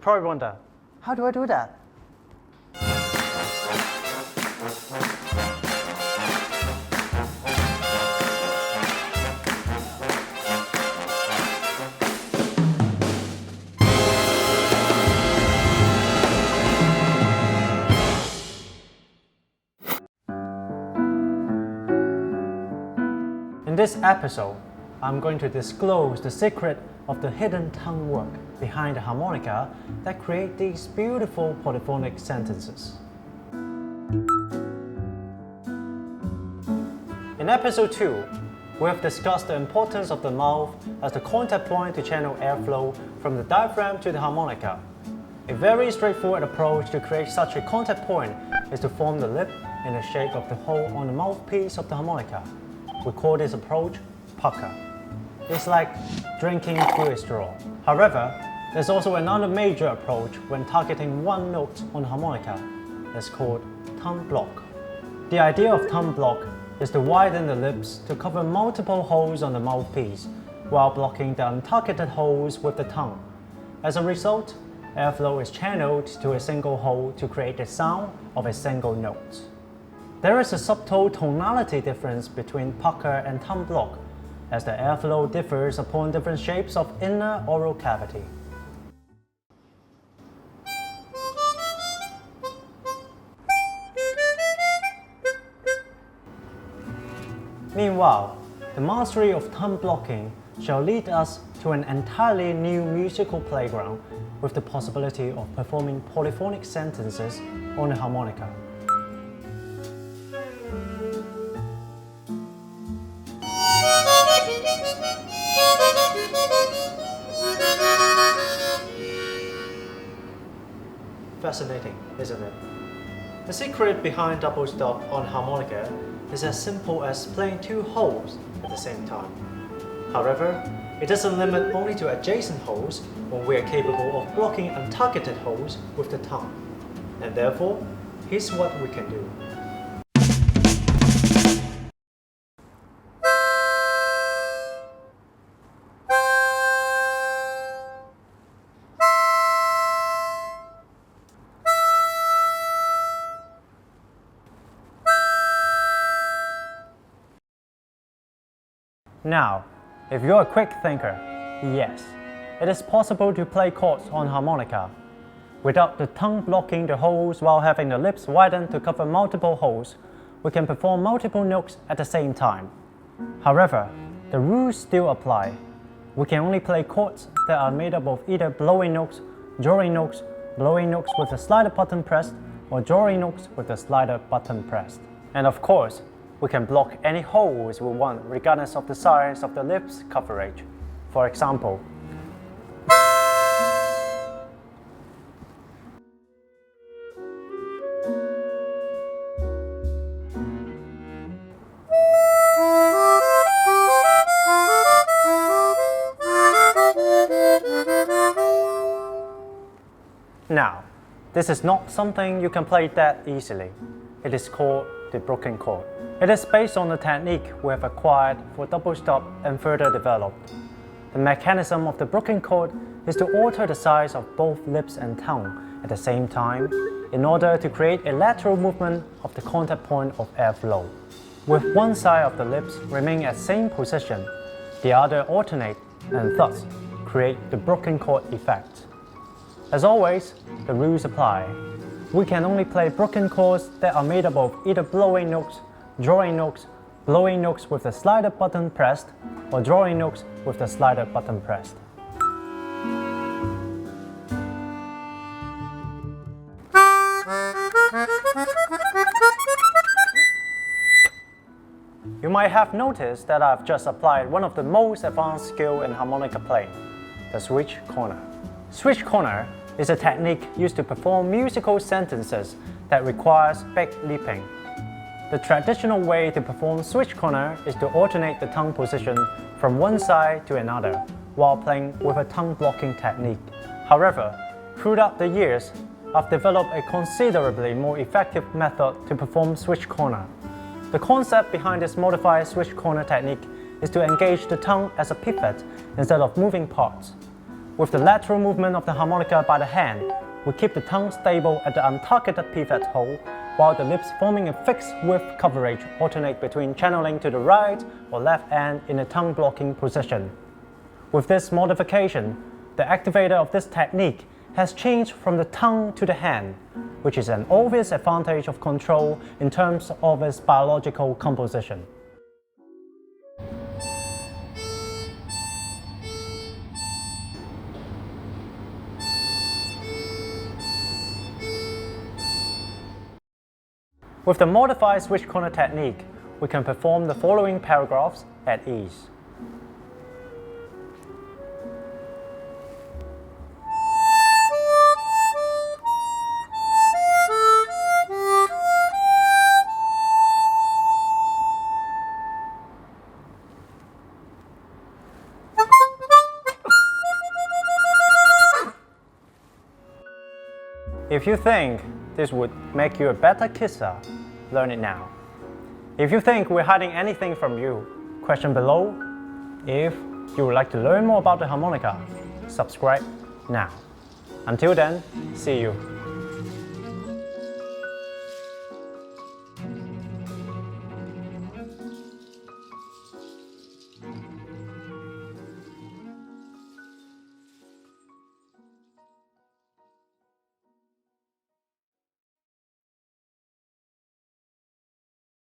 probably wonder, how do I do that? In this episode, I'm going to disclose the secret of the hidden tongue work behind the harmonica that create these beautiful polyphonic sentences. In episode 2, we have discussed the importance of the mouth as the contact point to channel airflow from the diaphragm to the harmonica. A very straightforward approach to create such a contact point is to form the lip in the shape of the hole on the mouthpiece of the harmonica. We call this approach pucker. It's like drinking through a straw. However, there's also another major approach when targeting one note on the harmonica. It's called tongue block. The idea of tongue block is to widen the lips to cover multiple holes on the mouthpiece while blocking the untargeted holes with the tongue. As a result, airflow is channeled to a single hole to create the sound of a single note. There is a subtle tonality difference between pucker and tongue block, as the airflow differs upon different shapes of inner oral cavity. Meanwhile, the mastery of tongue blocking shall lead us to an entirely new musical playground with the possibility of performing polyphonic sentences on the harmonica. Fascinating, isn't it? The secret behind double stop on harmonica is as simple as playing two holes at the same time. However, it doesn't limit only to adjacent holes when we are capable of blocking untargeted holes with the tongue. And therefore, here's what we can do. Now, if you're a quick thinker, yes, it is possible to play chords on harmonica without the tongue blocking the holes while having the lips widened to cover multiple holes. We can perform multiple notes at the same time. However, the rules still apply. We can only play chords that are made up of either blowing notes with the slider button pressed, or drawing notes with the slider button pressed. And of course, we can block any holes we want regardless of the size of the lips coverage. For example, now, this is not something you can play that easily. It is called the broken chord. It is based on the technique we have acquired for double stop and further developed. The mechanism of the broken chord is to alter the size of both lips and tongue at the same time in order to create a lateral movement of the contact point of airflow. With one side of the lips remaining at same position, the other alternate and thus create the broken chord effect. As always, the rules apply. We can only play broken chords that are made up of either blowing notes with the slider button pressed, or drawing notes with the slider button pressed. You might have noticed that I've just applied one of the most advanced skill in harmonica playing, the switch corner. Switch corner is a technique used to perform musical sentences that requires big leaping. The traditional way to perform switch corner is to alternate the tongue position from one side to another while playing with a tongue blocking technique. However, throughout the years, I've developed a considerably more effective method to perform switch corner. The concept behind this modified switch corner technique is to engage the tongue as a pivot instead of moving parts. With the lateral movement of the harmonica by the hand, we keep the tongue stable at the untargeted pivot hole, while the lips forming a fixed width coverage alternate between channeling to the right or left end in a tongue blocking position. With this modification, the activator of this technique has changed from the tongue to the hand, which is an obvious advantage of control in terms of its biological composition. With the modified switch corner technique, we can perform the following paragraphs at ease. If you think this would make you a better kisser, learn it now. If you think we're hiding anything from you, question below. If you would like to learn more about the harmonica, subscribe now. Until then, see you.